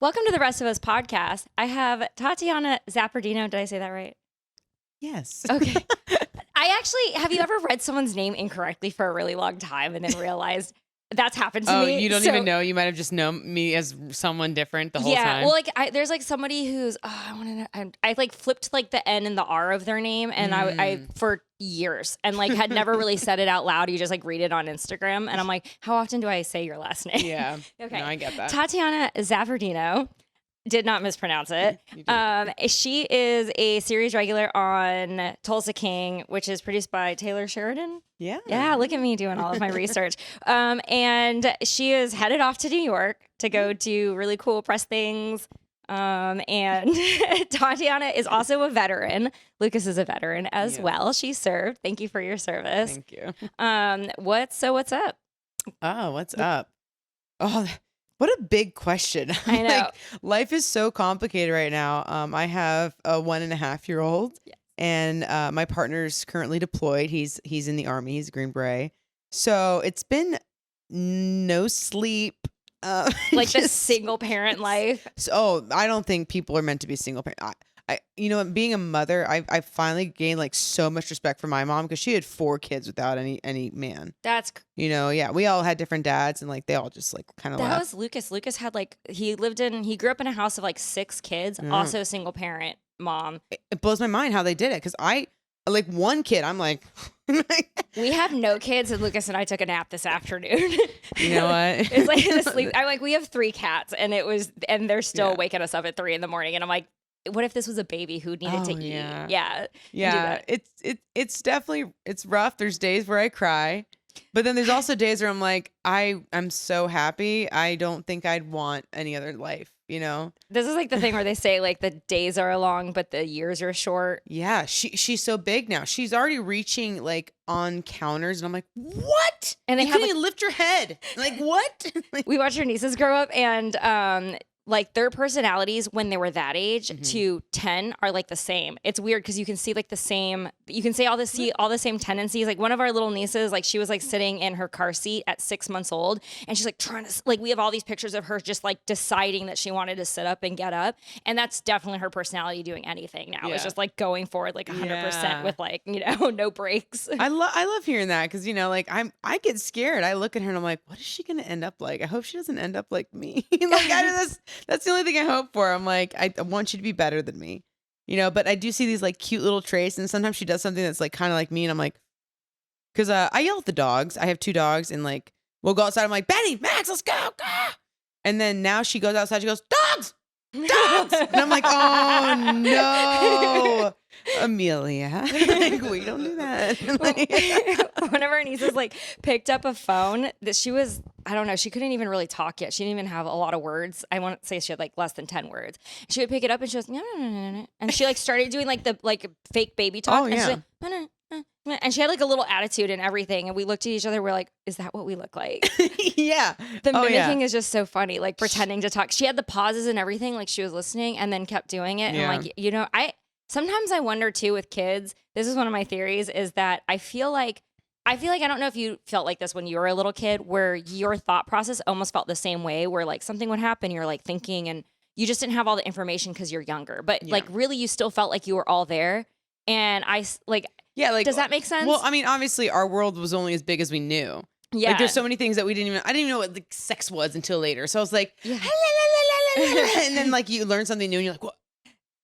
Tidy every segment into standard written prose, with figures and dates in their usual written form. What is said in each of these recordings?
Welcome to the Rest of Us podcast. I have Tatiana Zappardino. Did I say that right? Yes. Okay. Have you ever read someone's name incorrectly for a really long time and then realized that's happened to me? Oh, you don't even know. You might have just known me as someone different the whole time. Well, there's like somebody who's, I want to know. I like flipped like the N and the R of their name. And I for years and like had never really said it out loud. You just like read it on Instagram. And I'm like, how often do I say your last name? Yeah. Okay. No, I get that. Tatiana Zappardino. Did not mispronounce it. She is a series regular on Tulsa King, which is produced by Taylor Sheridan. Yeah, look at me doing all of my research. And she is headed off to New York to go do really cool press things. And Tatiana is also a veteran. Lucas is a veteran as well. She served. Thank you for your service. Thank you. What's up? Oh, what's up? Oh, what a big question. I know. Like, life is so complicated right now. I have a 1.5-year-old and my partner's currently deployed. He's in the Army. He's a Green Beret. So it's been no sleep. Like the single parent life. So I don't think people are meant to be single parent. Being a mother, I finally gained like so much respect for my mom because she had 4 kids without any man. That's we all had different dads and like they all just like kind of. That was Lucas. Lucas had he grew up in a house of like 6 kids, also single parent mom. It blows my mind how they did it because I like one kid. I'm like, we have no kids, and Lucas and I took a nap this afternoon. You know what? It's like in sleep. I'm like, we have 3 cats, and they're still waking us up at 3 a.m. and I'm like, what if this was a baby who needed to eat? Yeah. It's definitely, it's rough. There's days where I cry, but then there's also days where I'm like, I'm so happy. I don't think I'd want any other life, This is like the thing where they say like the days are long, but the years are short. Yeah. She's so big now. She's already reaching like on counters and I'm like, what? And they couldn't even lift your head. Like, what? We watched our nieces grow up and, like their personalities when they were that age to 10 are like the same. It's weird because you can see like the same, you can see all the same tendencies. Like one of our little nieces, like she was like sitting in her car seat at 6 months old and she's like trying to, like we have all these pictures of her just like deciding that she wanted to sit up and get up. And that's definitely her personality doing anything now. It's just like going forward like 100% with like, no breaks. I love hearing that because, like I get scared. I look at her and I'm like, what is she going to end up like? I hope she doesn't end up like me. That's the only thing I hope for. I'm like, I want you to be better than me, but I do see these like cute little traits. And sometimes she does something that's like kind of like me. And I'm like, because I yell at the dogs. I have 2 dogs and like, we'll go outside. I'm like, Benny, Max, let's go. And then now she goes outside. She goes, dogs. And I'm like, oh no, Amelia. Like, we don't do that. One of our nieces like picked up a phone that she was, I don't know, she couldn't even really talk yet. She didn't even have a lot of words. I won't say she had like less than 10 words. She would pick it up and she goes, no. And she like started doing like the like fake baby talk. Oh, and yeah. She's like, and she had like a little attitude and everything. And we looked at each other. We're like, is that what we look like? Yeah. The mimicking is just so funny. Like pretending to talk. She had the pauses and everything. Like she was listening and then kept doing it. And like, sometimes I wonder too with kids, this is one of my theories is that I feel like, I don't know if you felt like this when you were a little kid where your thought process almost felt the same way where like something would happen. You're like thinking and you just didn't have all the information because you're younger, but like really you still felt like you were all there. And does that make sense? Well, I mean, obviously our world was only as big as we knew. Yeah. Like there's so many things that I didn't even know what like sex was until later. So I was like, and then like you learn something new and you're like, what?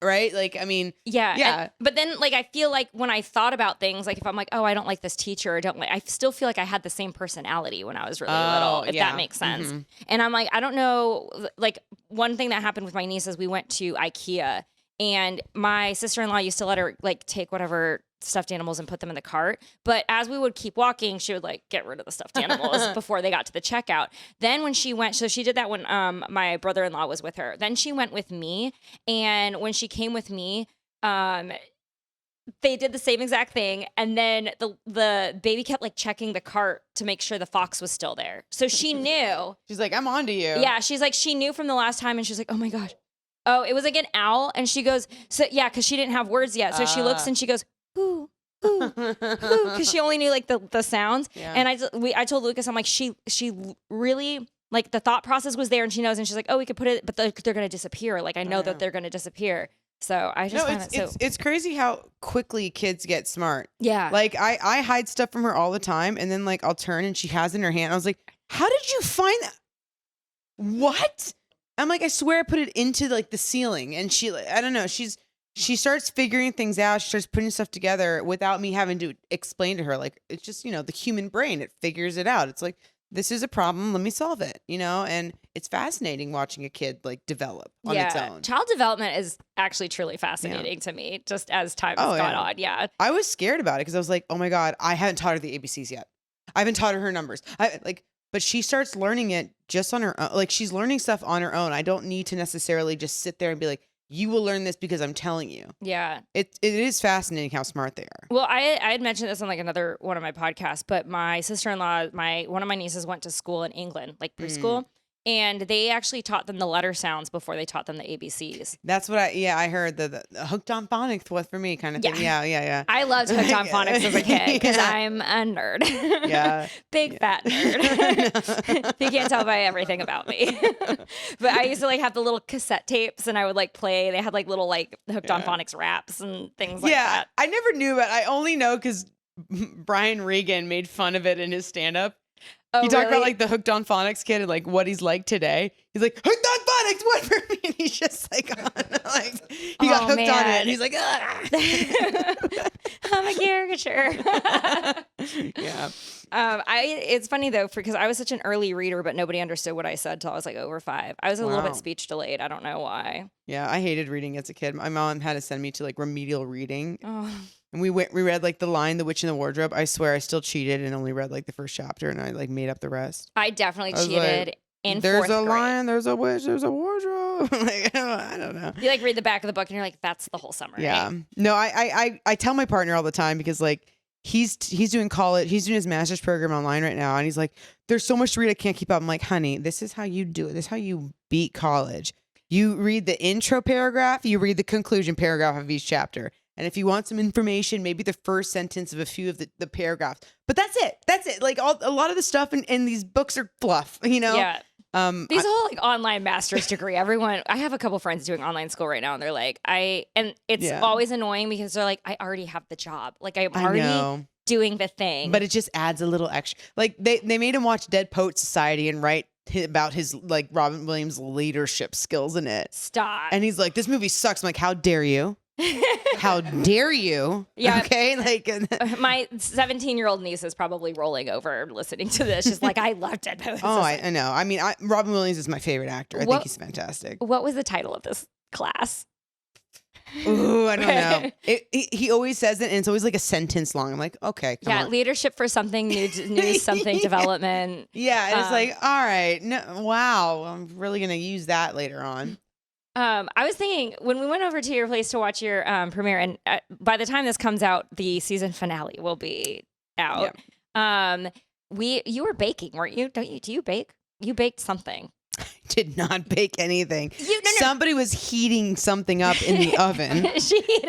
Right? Like, I mean, yeah. But then like, I feel like when I thought about things, like if I'm like, oh, I don't like this teacher or I still feel like I had the same personality when I was really little, if that makes sense. Mm-hmm. And I'm like, I don't know, like one thing that happened with my niece is we went to IKEA and my sister-in-law used to let her like take whatever stuffed animals and put them in the cart. But as we would keep walking, she would like get rid of the stuffed animals before they got to the checkout. Then when she went, so she did that when my brother-in-law was with her. Then she went with me. And when she came with me, they did the same exact thing. And then the baby kept like checking the cart to make sure the fox was still there. So she knew. She's like, I'm on to you. Yeah. She's like, she knew from the last time. And she's like, oh my God. Oh, it was like an owl. And she goes, so yeah, because she didn't have words yet. So she looks and she goes, ooh, ooh, ooh, because she only knew like the sounds. Yeah. And I told Lucas, I'm like, she really like the thought process was there and she knows and she's like, oh, we could put it, but they're going to disappear. Like I know that they're going to disappear. So I just find it's crazy how quickly kids get smart. Yeah. Like I hide stuff from her all the time and then like I'll turn and she has it in her hand. I was like, how did you find that? What? I'm like, I swear I put it into like the ceiling and she, I don't know. She starts figuring things out. She starts putting stuff together without me having to explain to her. Like, it's just, the human brain, it figures it out. It's like, this is a problem. Let me solve it, and it's fascinating watching a kid like develop on its own. Child development is actually truly fascinating to me, just as time has gone on. Yeah. I was scared about it because I was like, oh my God, I haven't taught her the ABCs yet. I haven't taught her numbers. But she starts learning it just on her own. Like she's learning stuff on her own. I don't need to necessarily just sit there and be like, you will learn this because I'm telling you. Yeah. It is fascinating how smart they are. Well, I had mentioned this on like another one of my podcasts, but my sister-in-law, one of my nieces went to school in England, like preschool. And they actually taught them the letter sounds before they taught them the ABCs. That's what I heard the hooked on phonics was for me kind of thing. Yeah. I loved hooked on phonics as a kid because I'm a nerd. Yeah. Big fat nerd. You can't tell by everything about me. But I used to like have the little cassette tapes and I would like play. They had like little like hooked on phonics raps and things like that. I never knew about it. I only know because Brian Regan made fun of it in his stand-up. Oh, he talked about like the hooked on phonics kid and like what he's like today. He's like, hooked on phonics, what for me? And he's just like, he got hooked on it. And he's like, I'm a caricature. Yeah. It's funny though, because I was such an early reader, but nobody understood what I said till I was like over 5. I was a little bit speech delayed. I don't know why. Yeah, I hated reading as a kid. My mom had to send me to like remedial reading. Oh. And we read like The Lion, the Witch, and the Wardrobe. I swear I still cheated and only read like the first chapter and I like made up the rest. I definitely cheated like, in there's 4th a grade. lion, there's a witch, there's a wardrobe. Like, I don't know. You like read the back of the book and you're like, that's the whole summary. Yeah. No, I tell my partner all the time because like he's doing college, he's doing his master's program online right now. And he's like, there's so much to read, I can't keep up. I'm like, honey, this is how you do it. This is how you beat college. You read the intro paragraph, you read the conclusion paragraph of each chapter. And if you want some information, maybe the first sentence of a few of the paragraphs. But that's it. That's it. Like a lot of the stuff in these books are fluff, Yeah. These whole like online master's degree, I have a couple friends doing online school right now and they're like, and it's always annoying because they're like, I already have the job. Like I'm already doing the thing. But it just adds a little extra. Like they made him watch Dead Poet Society and write about his like Robin Williams leadership skills in it. Stop. And he's like, this movie sucks. I'm like, how dare you? How dare you? Yeah. Okay. Like my 17-year-old niece is probably rolling over listening to this. She's like, I love Dead Poet. Oh, I know. I mean, Robin Williams is my favorite actor. I think he's fantastic. What was the title of this class? Ooh, I don't know. He always says it, and it's always like a sentence long. I'm like, okay, come on. Leadership for something new something development. Yeah, and it's like, all right, no, wow, I'm really gonna use that later on. I was thinking when we went over to your place to watch your premiere, and by the time this comes out, the season finale will be out. Yeah. You were baking, weren't you? Do you bake? You baked something. I did not bake anything. Somebody was heating something up in the oven.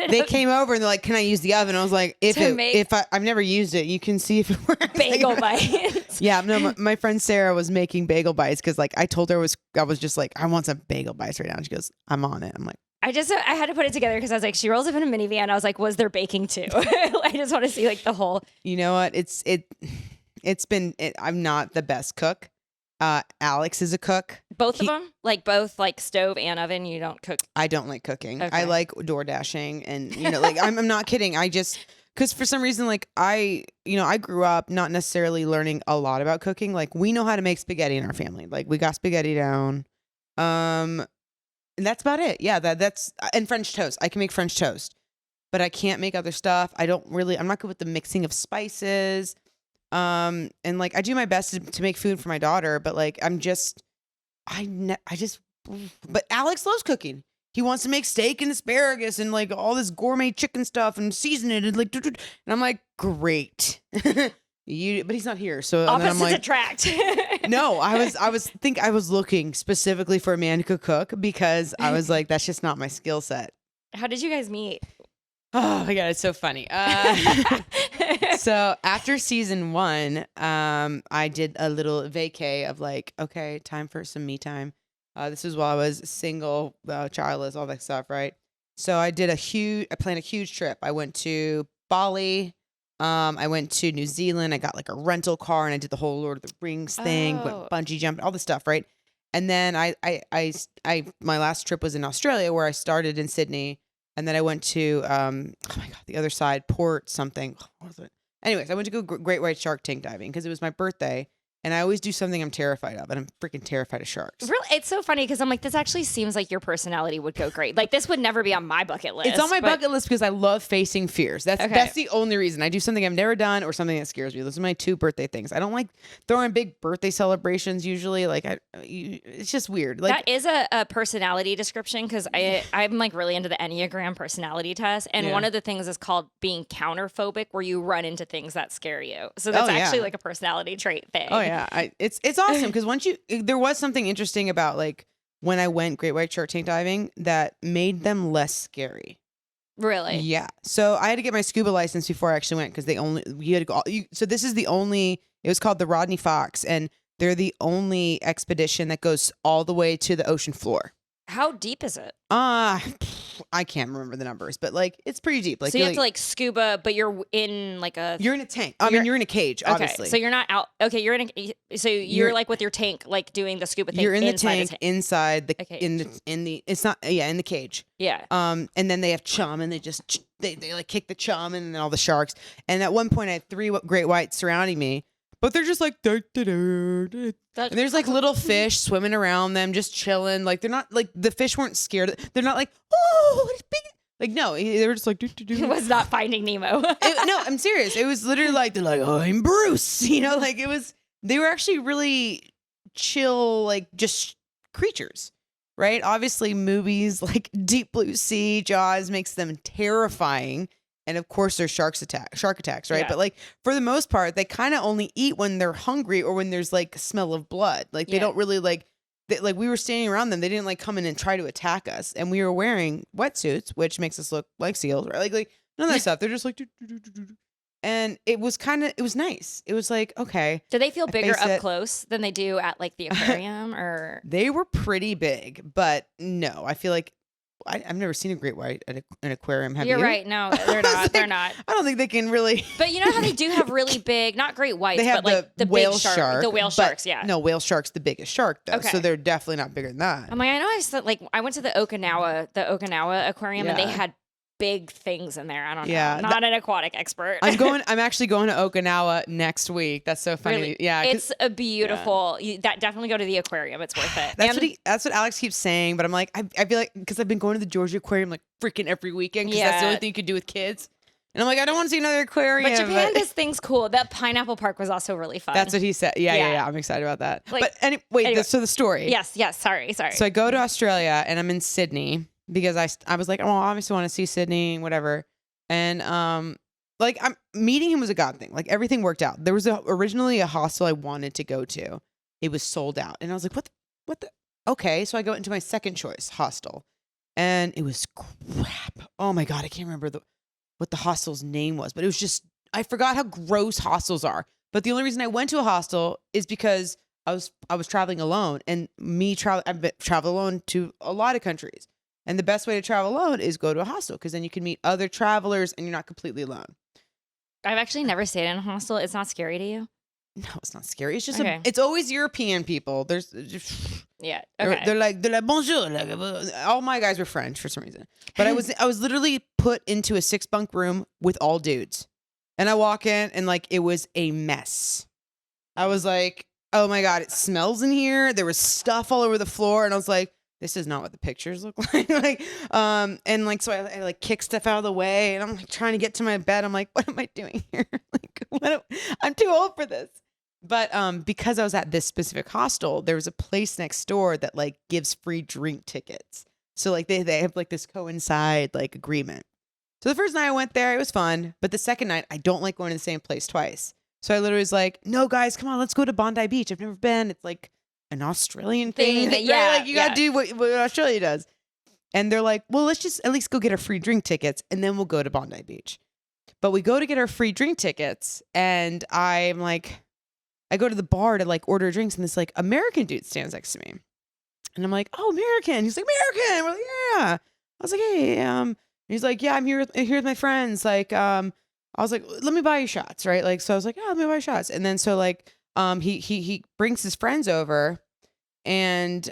They came over and they're like, "Can I use the oven?" I was like, I've never used it. You can see if it works." Bagel bites. Yeah, no, my friend Sarah was making bagel bites because like I told her I was just like, I want some bagel bites right now. And she goes, I'm on it. I'm like, I had to put it together because I was like, she rolls up in a minivan. I was like, was there baking too? I just want to see like the whole. You know what? I'm not the best cook. Alex is a cook. Both of them? Like both like stove and oven? You don't cook? I don't like cooking. Okay. I like door dashing and like I'm not kidding. I just because for some reason like I grew up not necessarily learning a lot about cooking. Like we know how to make spaghetti in our family. Like we got spaghetti down. And that's about it. Yeah, that's and French toast. I can make French toast. But I can't make other stuff. I'm not good with the mixing of spices. And like I do my best to make food for my daughter, but like but Alex loves cooking. He wants to make steak and asparagus and like all this gourmet chicken stuff and season it and like, and I'm like, great. But he's not here, so opposites attract. No, I was looking specifically for a man who could cook because I was like, that's just not my skill set. How did you guys meet? Oh my God, it's so funny. So after season 1, I did a little vacay of like, okay, time for some me time. This is while I was single, childless, all that stuff, right? So I planned a huge trip. I went to Bali. I went to New Zealand. I got like a rental car and I did the whole Lord of the Rings thing, went bungee jumping, all this stuff, right? And then my last trip was in Australia where I started in Sydney. And then I went to, oh my God, the other side, Port something. What was it? Anyways, I went to go great white shark tank diving because it was my birthday. And I always do something I'm terrified of. And I'm freaking terrified of sharks. Really? It's so funny because I'm like, this actually seems like your personality would go great. Like, this would never be on my bucket list. It's on my bucket list because I love facing fears. That's the only reason. I do something I've never done or something that scares me. Those are my 2 birthday things. I don't like throwing big birthday celebrations usually. Like, it's just weird. Like, that is a personality description because I'm like really into the Enneagram personality test. And one of the things is called being counterphobic, where you run into things that scare you. So that's actually like a personality trait thing. Oh, yeah. It's awesome because there was something interesting about like when I went great white shark tank diving that made them less scary. Really? Yeah. So I had to get my scuba license before I actually went because you had to go. So this is it was called the Rodney Fox, and they're the only expedition that goes all the way to the ocean floor. How deep is it? I can't remember the numbers, but like it's pretty deep. Like, so you have to like scuba, but you're in like you're in a tank. I mean, you're in a cage, obviously. Okay, so you're not out. Okay, you're like with your tank, like doing the scuba thing. You're in the tank inside in the cage. Yeah. And then they have chum, and they like kick the chum, and then all the sharks. And at one point, I had 3 great whites surrounding me. But they're just like, and there's like little fish swimming around them, just chilling. Like they're not like the fish weren't scared. They're not like, oh, it's big. Like no, they were just like, It was not Finding Nemo. No, I'm serious. It was literally like they're like, oh, I'm Bruce. You know, like it was. They were actually really chill, like just creatures, right? Obviously, movies like Deep Blue Sea, Jaws makes them terrifying. And of course, there's shark attacks, right? Yeah. But like for the most part, they kind of only eat when they're hungry or when there's like a smell of blood. Like they don't really like we were standing around them. They didn't like come in and try to attack us. And we were wearing wetsuits, which makes us look like seals, right? Like none of that stuff. They're just like, and it was nice. It was like, okay. Do they feel bigger up close than they do at like the aquarium or? They were pretty big, but no, I feel like I've never seen a great white at an aquarium. Have you? You're right. No, they're not. They're not. I don't think they can really. But you know how they do have really big, not great whites, but like the whale big shark. The whale sharks, yeah. No, whale shark's the biggest shark though. Okay. So they're definitely not bigger than that. I'm like, I know I said like I went to the Okinawa aquarium and they had big things in there. I don't know. I'm not an aquatic expert. I'm actually going to Okinawa next week. That's so funny. Really? Yeah. It's a beautiful, that definitely go to the aquarium. It's worth it. That's what Alex keeps saying. But I'm like, I feel like, because I've been going to the Georgia aquarium like freaking every weekend because that's the only thing you could do with kids. And I'm like, I don't want to see another aquarium. But Japan does things cool. That pineapple park was also really fun. That's what he said. Yeah. I'm excited about that. Like, but anyway. So the story. Yes. Sorry. So I go to Australia and I'm in Sydney. Because I was like, oh, I obviously want to see Sydney, whatever. And like I'm meeting him was a God thing. Like everything worked out. There was originally a hostel I wanted to go to. It was sold out. And I was like, what the? Okay. So I go into my second choice hostel. And it was crap. Oh my God. I can't remember what the hostel's name was. But it was just, I forgot how gross hostels are. But the only reason I went to a hostel is because I was traveling alone. And I've traveled alone to a lot of countries. And the best way to travel alone is go to a hostel because then you can meet other travelers and you're not completely alone. I've actually never stayed in a hostel. It's not scary to you? No, it's not scary. It's just it's always European people. There's yeah. Okay. They're like bonjour. All my guys were French for some reason. But I was literally put into a 6-bunk room with all dudes. And I walk in and like it was a mess. I was like, oh my God, it smells in here. There was stuff all over the floor and I was like, this is not what the pictures look like. And like, so I like kick stuff out of the way and I'm like trying to get to my bed. I'm like, what am I doing here? I'm too old for this. But because I was at this specific hostel, there was a place next door that like gives free drink tickets. So like they have like this coincide like agreement. So the first night I went there, it was fun. But the second night, I don't like going to the same place twice. So I literally was like, no guys, come on, let's go to Bondi Beach. I've never been. It's like an Australian thing. Yeah. Like you gotta do what Australia does. And they're like, well, let's just at least go get our free drink tickets and then we'll go to Bondi Beach. But we go to get our free drink tickets and I'm like, I go to the bar to like order drinks and this like American dude stands next to me. And I'm like, oh, American. He's like, American. We're like, yeah. I was like, hey, he's like, yeah, I'm here with my friends. Like, I was like, let me buy you shots, right? Like, so I was like, yeah, let me buy you shots. And then so like, he brings his friends over. And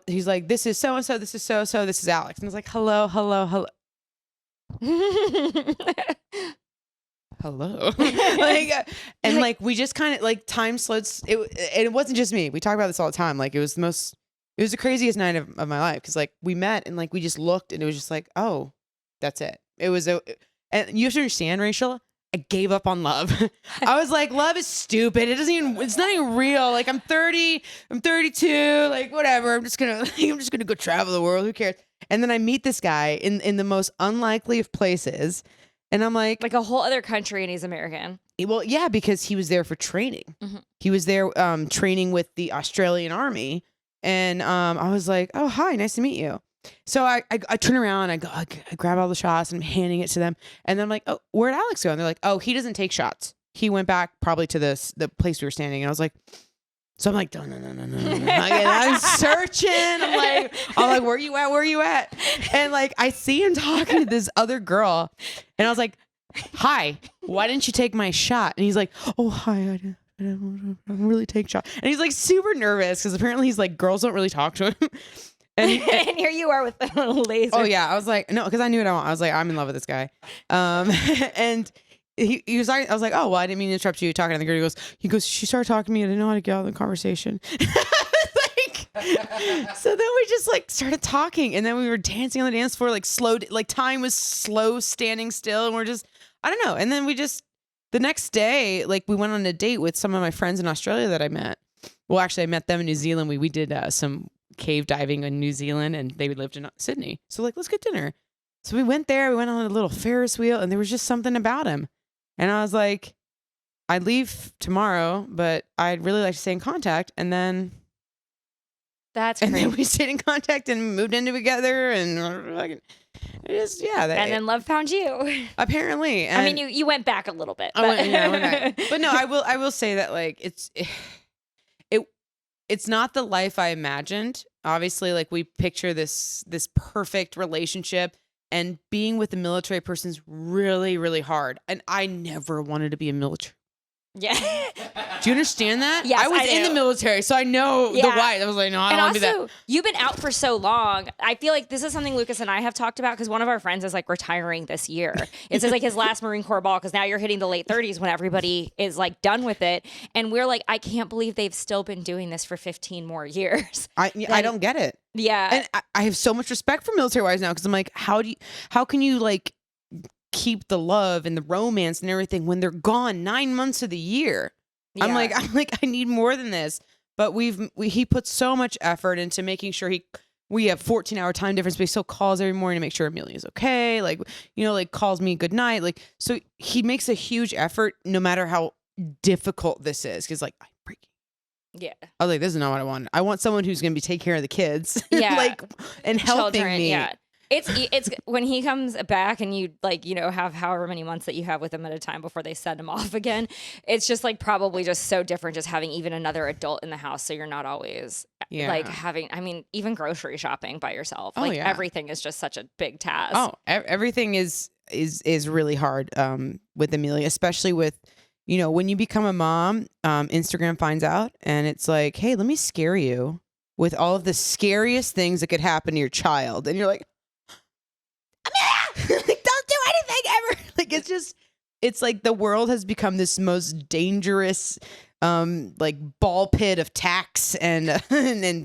he's like, this is so-and-so, this is so-and-so, this is Alex. And I was like, hello. Hello. Like, and like, we just kind of like time slowed. It wasn't just me. We talk about this all the time. Like it was the craziest night of my life. Cause like we met and like, we just looked and it was just like, oh, that's it. It was, and you have to understand, Rachel, I gave up on love. I was like, love is stupid. It's not even real. Like I'm 30, I'm 32, like whatever. I'm just gonna go travel the world. Who cares? And then I meet this guy in the most unlikely of places. And I'm like a whole other country and he's American. Well, yeah, because he was there for training. Mm-hmm. He was there training with the Australian Army. And I was like, oh, hi, nice to meet you. So I turn around, I grab all the shots and I'm handing it to them. And then I'm like, oh, where'd Alex go? And they're like, oh, he doesn't take shots. He went back probably to the place we were standing. And I was like, so I'm like, no. I'm searching. I'm like, where you at? And like, I see him talking to this other girl. And I was like, hi, why didn't you take my shot? And he's like, oh, hi, I don't really take shots. And he's like super nervous because apparently he's like, girls don't really talk to him. And here you are with the little laser. Oh yeah, I was like, no, because I knew what I want. I was like, I'm in love with this guy. And he was like, I was like, oh well, I didn't mean to interrupt you talking to the girl. He goes, she started talking to me. I didn't know how to get out of the conversation. So then we just like started talking, and then we were dancing on the dance floor, like slow, like time was slow, standing still, and we're just, I don't know. And then we just the next day, like we went on a date with some of my friends in Australia that I met. Well, actually, I met them in New Zealand. We did some cave diving in New Zealand and they lived in Sydney. So like, let's get dinner. So we went there, we went on a little Ferris wheel and there was just something about him. And I was like, I'd leave tomorrow, but I'd really like to stay in contact. And then then we stayed in contact and moved in together and then love found you. Apparently. And I mean, you went back a little bit. But. I went back. But no, I will say that like it's not the life I imagined. Obviously, like we picture this perfect relationship, and being with a military person is really, really hard. And I never wanted to be a military. Yeah. Do you understand that? Yes, I was in the military, so I know the why. I was like, no, I don't want to do that. You've been out for so long. I feel like this is something Lucas and I have talked about because one of our friends is like retiring this year. It's like his last Marine Corps ball because now you're hitting the late 30s when everybody is like done with it. And we're like, I can't believe they've still been doing this for 15 more years. I don't get it. Yeah. And I have so much respect for military wives now because I'm like, how can you like keep the love and the romance and everything when they're gone 9 months of the year? Yeah. I'm like, I need more than this. But he puts so much effort into making sure we have 14-hour time difference, but he still calls every morning to make sure Amelia's okay. Like, like calls me good night. Like, so he makes a huge effort no matter how difficult this is. Cause like, I'm breaking. Yeah. I was like, this is not what I want. I want someone who's going to take care of the kids. Yeah. like, and helping children, me. Yeah. It's when he comes back and you like, have however many months that you have with him at a time before they send him off again. It's just like probably just so different just having even another adult in the house. So you're not always like having, I mean, even grocery shopping by yourself. Like everything is just such a big task. Oh, everything is really hard with Amelia, especially with, when you become a mom, Instagram finds out and it's like, hey, let me scare you with all of the scariest things that could happen to your child. And you're like, like, don't do anything ever. Like, it's like the world has become this most dangerous, like ball pit of tax and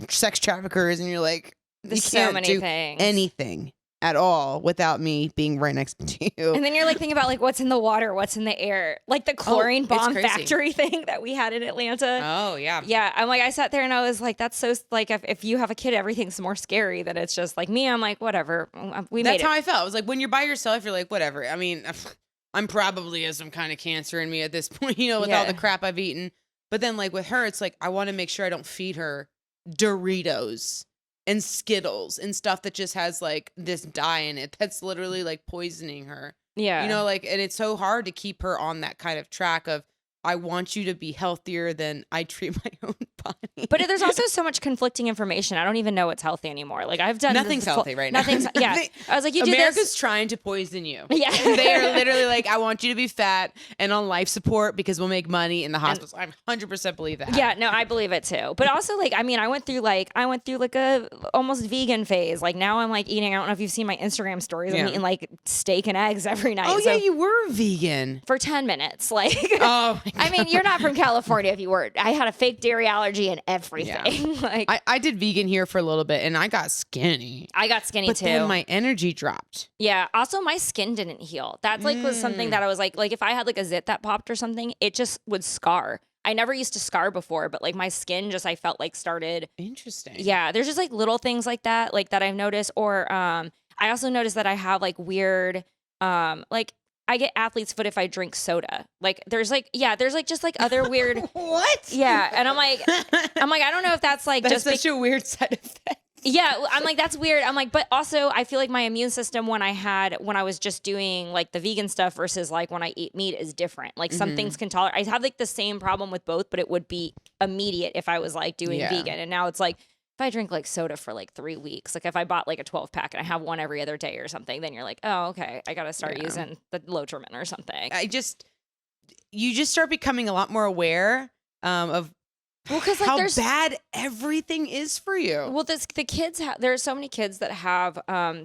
sex traffickers. And you're like, there's you can't so many do things. anything at all without me being right next to you. And then you're like thinking about like what's in the water, what's in the air, like the chlorine bomb factory thing that we had in Atlanta. Oh yeah. Yeah. I'm like, I sat there and I was like, that's so like, if you have a kid, everything's more scary than it's just like me. I'm like, whatever. That's how I felt. I was like, when you're by yourself, you're like, whatever. I mean, I'm probably has some kind of cancer in me at this point, with all the crap I've eaten. But then like with her, it's like, I want to make sure I don't feed her Doritos and Skittles and stuff that just has like this dye in it that's literally like poisoning her. Yeah. You know, like, and it's so hard to keep her on that kind of track of, I want you to be healthier than I treat my own body. But there's also so much conflicting information. I don't even know what's healthy anymore. Like I've done nothing's healthy right now. Nothing's. Yeah. I was like, you do America's this. trying to poison you. Yeah. They are literally like, I want you to be fat and on life support because we'll make money in the hospitals. I 100% believe that. Yeah, no, I believe it too. But also, like, I mean, I went through like a almost vegan phase. Like now I'm like eating. I don't know if you've seen my Instagram stories. I'm eating like steak and eggs every night. Oh yeah, you were vegan for 10 minutes. Like, oh, I mean, you're not from California if you were. I had a fake dairy allergy and everything. Yeah. Like I did vegan here for a little bit and I got skinny. I got skinny but too. Then my energy dropped. Yeah. Also, my skin didn't heal. That's like was something that I was like if I had like a zit that popped or something, it just would scar. I never used to scar before, but like my skin just I felt like started. Interesting. Yeah. There's just like little things like that I've noticed. Or I also noticed that I have like weird like I get athlete's foot if I drink soda. Like there's just like other weird what? Yeah. And I'm like I don't know if that's like that's such a weird side effect. Yeah, I'm like, that's weird. I'm like, but also I feel like my immune system when I was just doing like the vegan stuff versus like when I eat meat is different. Like some things can tolerate. I have like the same problem with both, but it would be immediate if I was like doing vegan. And now it's like, if I drink like soda for like 3 weeks, like if I bought like a 12 pack and I have one every other day or something, then you're like, oh, okay, I got to start using the Lotrimin or something. You just start becoming a lot more aware of because like how bad everything is for you. Well, the kids there are so many kids that have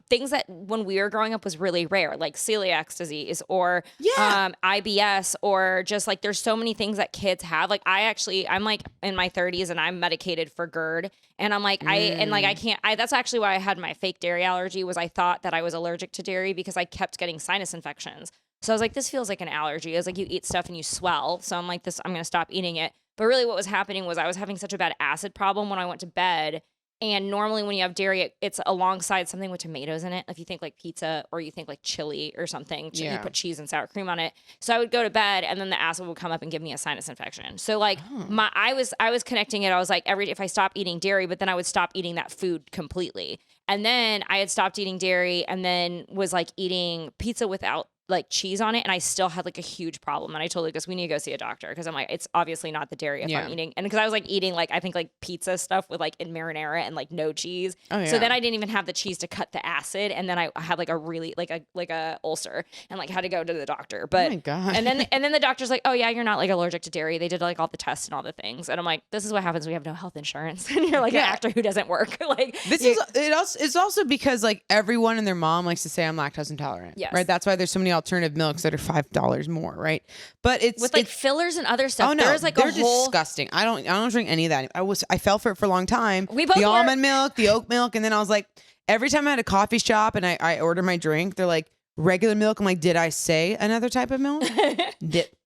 things that when we were growing up was really rare, like celiac disease or IBS, or just like there's so many things that kids have. Like I'm like in my 30s and I'm medicated for GERD, and I'm like I can't. That's actually why I had my fake dairy allergy. Was I thought that I was allergic to dairy because I kept getting sinus infections. So I was like, this feels like an allergy. I was like, you eat stuff and you swell. So I'm like, I'm gonna stop eating it. But really what was happening was I was having such a bad acid problem when I went to bed. And normally when you have dairy, it's alongside something with tomatoes in it. If you think like pizza or you think like chili or something, you put cheese and sour cream on it. So I would go to bed and then the acid would come up and give me a sinus infection. So like I was connecting it. I was like, if I stop eating dairy, but then I would stop eating that food completely. And then I had stopped eating dairy and then was like eating pizza without like cheese on it, and I still had like a huge problem. And I told Lucas, we need to go see a doctor because I'm like, it's obviously not the dairy if I'm eating. And because I was like eating like I think like pizza stuff with like in marinara and like no cheese. So then I didn't even have the cheese to cut the acid, and then I had like a really like a ulcer and like had to go to the doctor. But oh my God. and then the doctor's like, oh yeah, you're not like allergic to dairy. They did like all the tests and all the things, and I'm like, this is what happens. We have no health insurance, and you're like an actor who doesn't work. Like it's also because like everyone and their mom likes to say I'm lactose intolerant. Yes. Right. That's why there's so many alternative milks that are $5 more, right? But it's with like fillers and other stuff. Oh no, there's like they're disgusting. I don't drink any of that. I fell for it for a long time. We both the almond milk, the oat milk, and then I was like, every time I had a coffee shop and I order my drink, they're like regular milk. I'm like, did I say another type of milk?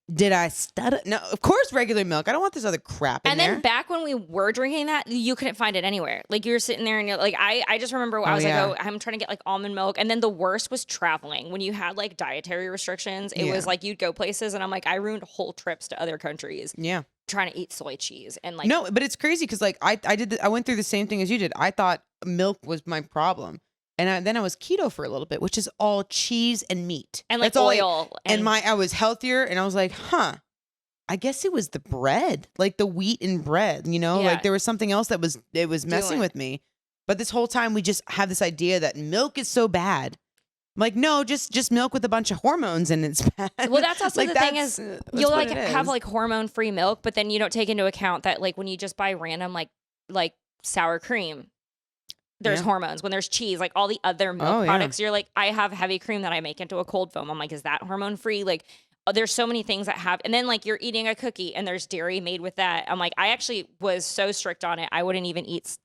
Did I stutter? No, of course, regular milk. I don't want this other crap in there. And then back when we were drinking that, you couldn't find it anywhere. Like you were sitting there and you're like, I just remember I was like, oh, I'm trying to get like almond milk. And then the worst was traveling. When you had like dietary restrictions, it was like you'd go places and I'm like, I ruined whole trips to other countries. Yeah. Trying to eat soy cheese and like. No, but it's crazy because like I went through the same thing as you did. I thought milk was my problem. And then I was keto for a little bit, which is all cheese and meat. And like oil. I was healthier and I was like, I guess it was the bread, like the wheat and bread, you know, like there was something else that was messing with me. But this whole time we just have this idea that milk is so bad. I'm like, no, just milk with a bunch of hormones and it's bad. Well, that's also like, the thing is you'll like have like hormone free milk, but then you don't take into account that like when you just buy random like sour cream, there's hormones. When there's cheese, like all the other milk products, you're like, I have heavy cream that I make into a cold foam. I'm like, is that hormone free? Like, there's so many things that have, and then like you're eating a cookie and there's dairy made with that. I'm like, I actually was so strict on it. I wouldn't even eat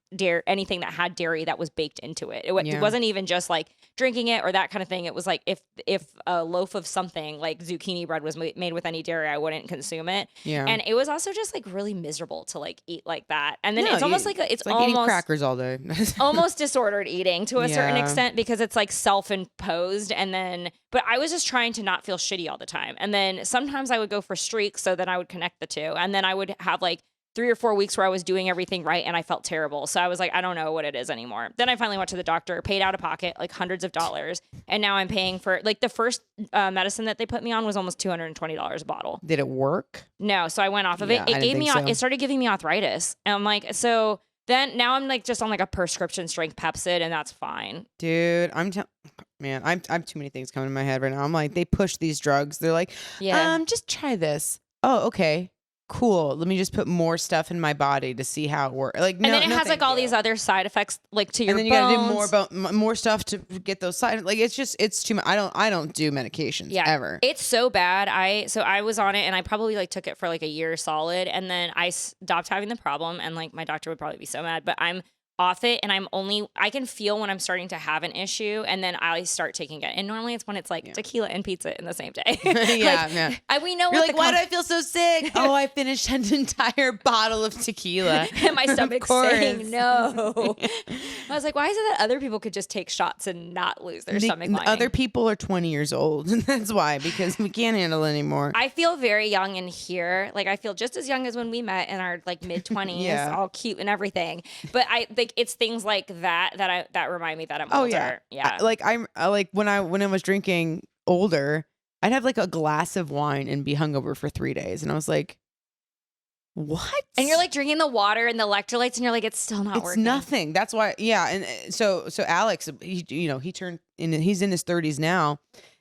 anything that had dairy that was baked into it. It wasn't even just like drinking it or that kind of thing. It was like if a loaf of something like zucchini bread was made with any dairy, I wouldn't consume it. Yeah. And it was also just like really miserable to like eat like that. And then it's almost like it's almost eating crackers all day. Almost disordered eating to a certain extent because it's like self-imposed. And then, but I was just trying to not feel shitty all the time. And then sometimes I would go for streaks so that I would connect the two. And then I would have like 3 or 4 weeks where I was doing everything right and I felt terrible. So I was like, I don't know what it is anymore. Then I finally went to the doctor, paid out of pocket like hundreds of dollars. And now I'm paying for like the first medicine that they put me on was almost $220 a bottle. Did it work? No. So I went off of it. It gave me, it started giving me arthritis. And I'm like, so then now I'm like just on like a prescription strength Pepcid and that's fine. Dude, man, I have too many things coming in my head right now. I'm like, they push these drugs. They're like, just try this. Oh, okay. Cool. Let me just put more stuff in my body to see how it works. Like, and then it has like all these other side effects, like to your bones. And then you gotta do more stuff to get those side. Like, it's too much. I don't do medications ever. It's so bad. I was on it and I probably like took it for like a year solid, and then I stopped having the problem. And like my doctor would probably be so mad, but I'm off it, and I can feel when I'm starting to have an issue, and then I start taking it. And normally it's when it's like tequila and pizza in the same day. We know. You're like, why do I feel so sick? Oh, I finished an entire bottle of tequila, and my stomach's saying no. I was like, why is it that other people could just take shots and not lose their stomach lining? Other people are 20 years old, and that's why, because we can't handle it anymore. I feel very young in here. Like I feel just as young as when we met in our like mid 20s, all cute and everything. But I think it's things like that remind me that I'm older. Yeah. I'm like when I was drinking older, I'd have like a glass of wine and be hungover for 3 days, and I was like, what? And you're like drinking the water and the electrolytes, and you're like, it's still not working. It's nothing. That's why. Yeah. And so Alex, he's in his 30s now,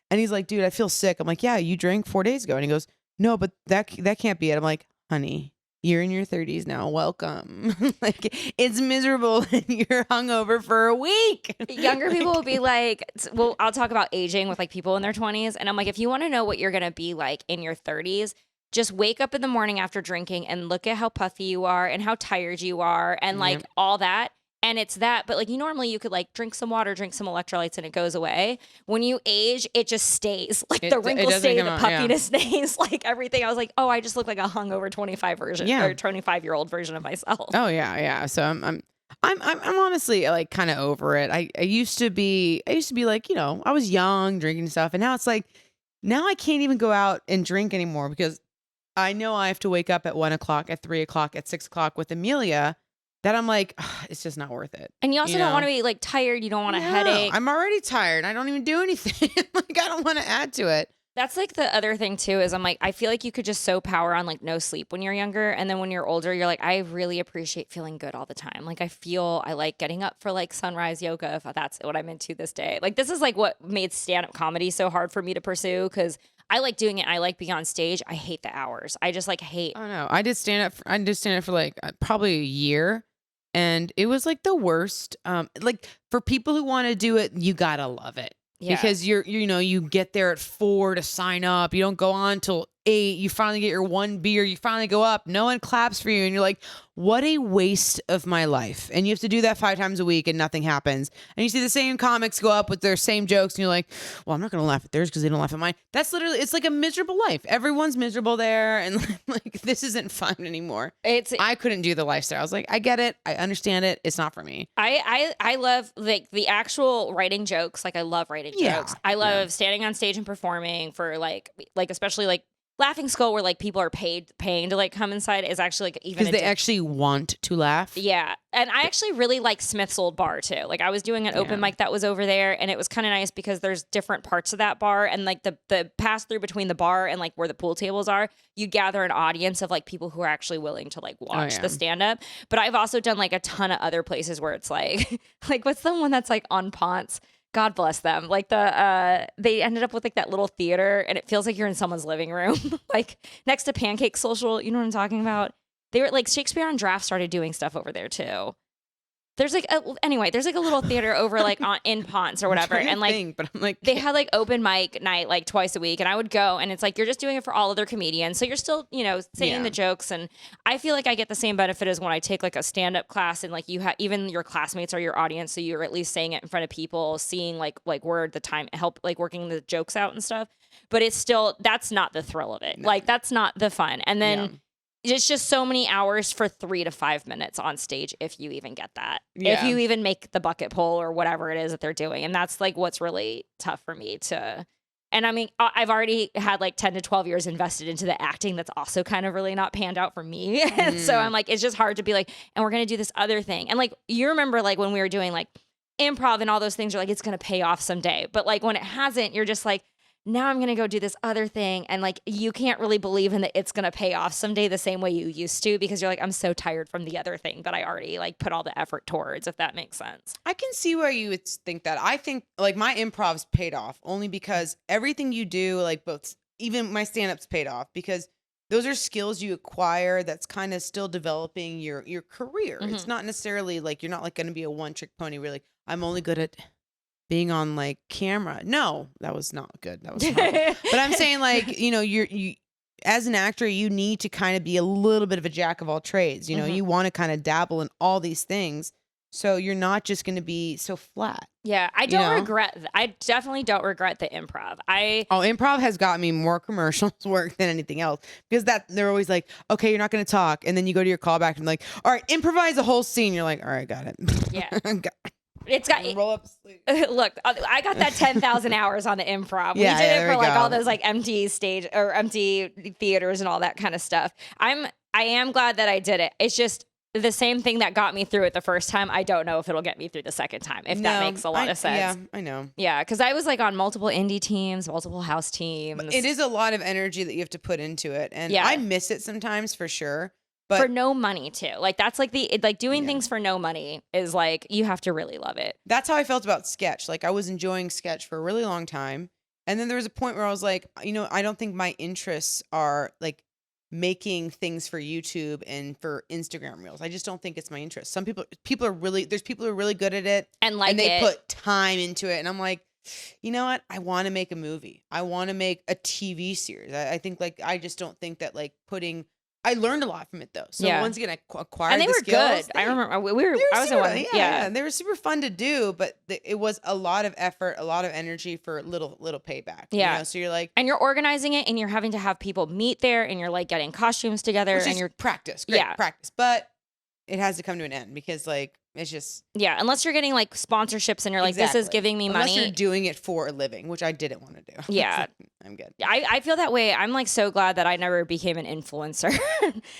and he's like, dude, I feel sick. I'm like, yeah, you drank 4 days ago, and he goes, no, but that can't be it. I'm like, honey, you're in your 30s now. Welcome. Like, it's miserable and you're hungover for a week. Younger people will be like, well, I'll talk about aging with like people in their 20s. And I'm like, if you want to know what you're going to be like in your 30s, just wake up in the morning after drinking and look at how puffy you are and how tired you are and like all that. And it's that, but like you could like drink some water, drink some electrolytes, and it goes away. When you age, it just stays. Like the wrinkles stay, the puffiness stays, like everything. I was like, oh, I just look like a hungover 25-year-old version of myself. Oh yeah. So I'm honestly like kind of over it. I used to be like, I was young drinking stuff, and now it's like, now I can't even go out and drink anymore because I know I have to wake up at 1 o'clock, at 3 o'clock, at 6 o'clock with Amelia. That I'm like, it's just not worth it. And you also don't want to be like tired. You don't want a headache. I'm already tired. I don't even do anything. Like, I don't want to add to it. That's like the other thing too, is I'm like, I feel like you could just so power on like no sleep when you're younger. And then when you're older, you're like, I really appreciate feeling good all the time. Like I like getting up for like sunrise yoga, if that's what I'm into this day. Like this is like what made stand-up comedy so hard for me to pursue, because I like doing it. I like being on stage. I hate the hours. I just like hate. Oh no, I did stand up for like probably a year. And it was like the worst. Like for people who want to do it, you gotta love it. Yeah. Because you get there at 4 to sign up. You don't go on till 8. You finally get your one beer. You finally go up. No one claps for you. And you're like, what a waste of my life. And you have to do that 5 times a week and nothing happens. And you see the same comics go up with their same jokes. And you're like, well, I'm not going to laugh at theirs because they don't laugh at mine. That's literally, it's like a miserable life. Everyone's miserable there. And like, this isn't fun anymore. I couldn't do the lifestyle. I was like, I get it. I understand it. It's not for me. I love like the actual writing jokes. Like I love writing jokes. I love standing on stage and performing for like especially like Laughing Skull, where like people are paying to like come inside, is actually like even because they actually want to laugh. Yeah, and I actually really like Smith's old bar too. Like I was doing an open mic that was over there, and it was kind of nice because there's different parts of that bar, and like the pass through between the bar and like where the pool tables are, you gather an audience of like people who are actually willing to like watch the stand up. But I've also done like a ton of other places where it's like like what's the one that's like on Ponce? God bless them. Like they ended up with like that little theater, and it feels like you're in someone's living room, like next to Pancake Social. You know what I'm talking about? They were like Shakespeare on Draft started doing stuff over there too. There's like there's like a little theater over like in Ponce or whatever, and like but I'm like they had like open mic night like twice a week, and I would go, and it's like you're just doing it for all other comedians, so you're still saying the jokes, and I feel like I get the same benefit as when I take like a stand up class, and like you have even your classmates are your audience, so you're at least saying it in front of people, seeing like where the time help like working the jokes out and stuff, but it's still that's not the thrill of it, like that's not the fun, and then. Yeah. It's just so many hours for 3 to 5 minutes on stage, if you even get that. Yeah. If you even make the bucket pull or whatever it is that they're doing. And that's like what's really tough for me to And I mean, I've already had like 10 to 12 years invested into the acting that's also kind of really not panned out for me. And so I'm like, it's just hard to be like, and we're going to do this other thing. And like, you remember like when we were doing like improv and all those things, you're like, it's going to pay off someday. But like when it hasn't, you're just like, now I'm going to go do this other thing. And like, you can't really believe in that it's going to pay off someday the same way you used to, because you're like, I'm so tired from the other thing that I already like put all the effort towards, if that makes sense. I can see where you would think that. I think like my improv's paid off only because everything you do, like both, even my stand-up's paid off, because those are skills you acquire that's kind of still developing your career. It's not necessarily like, you're not like going to be a one-trick pony where like, I'm only good at being on like camera. No, that was not good. That was horrible. But I'm saying like, you as an actor, you need to kind of be a little bit of a jack of all trades. You want to kind of dabble in all these things. So you're not just going to be so flat. Yeah, I definitely don't regret the improv. Improv has got me more commercials work than anything else, because they're always like, okay, you're not going to talk. And then you go to your callback and like, all right, improvise a whole scene. You're like, all right, got it. Yeah. It's got roll up sleep. Look, I got that 10,000 hours on the improv. We did it for like all those like empty stage or empty theaters and all that kind of stuff. I am glad that I did it. It's just the same thing that got me through it the first time. I don't know if it'll get me through the second time, if that makes a lot of sense. Yeah, I know. Yeah, because I was like on multiple indie teams, multiple house teams. But it is a lot of energy that you have to put into it. And I miss it sometimes for sure. But for no money too. Like that's like doing things for no money is like, you have to really love it. That's how I felt about sketch. Like I was enjoying sketch for a really long time. And then there was a point where I was like, I don't think my interests are like making things for YouTube and for Instagram reels. I just don't think it's my interest. Some people are really, there's people who are really good at it and they put time into it. And I'm like, you know what? I want to make a movie. I want to make a TV series. I think like, I just don't think that like I learned a lot from it though. So once again, I acquired and they the were skills. Good. I remember I was the one. Yeah, they were super fun to do, but it was a lot of effort, a lot of energy for little payback. Yeah. So you're like, and you're organizing it, and you're having to have people meet there, and you're like getting costumes together, and you're practice, great practice, but it has to come to an end because like it's just unless you're getting like sponsorships and you're like, this is giving me money. Unless you're doing it for a living, which I didn't want to do. Yeah. I'm good. I feel that way. I'm like so glad that I never became an influencer.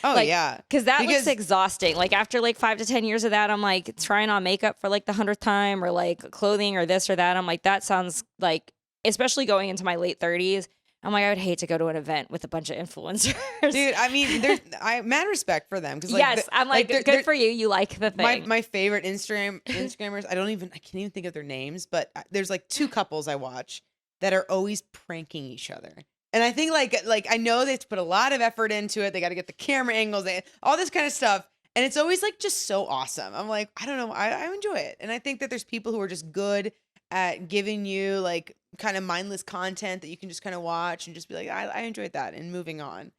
Because that was exhausting. Like after like 5 to 10 years of that, I'm like trying on makeup for like the 100th time, or like clothing or this or that. I'm like, that sounds like, especially going into my late 30s, I'm like, I would hate to go to an event with a bunch of influencers. Dude, I mean, I mad respect for them. Cause like, yes, I'm like good for you. You like the thing. My favorite Instagrammers, I can't even think of their names, but there's like 2 couples I watch that are always pranking each other. And I think like I know they have to put a lot of effort into it. They got to get the camera angles, all this kind of stuff. And it's always like just so awesome. I'm like, I don't know. I enjoy it. And I think that there's people who are just good at giving you like kind of mindless content that you can just kind of watch and just be like, I enjoyed that, and moving on.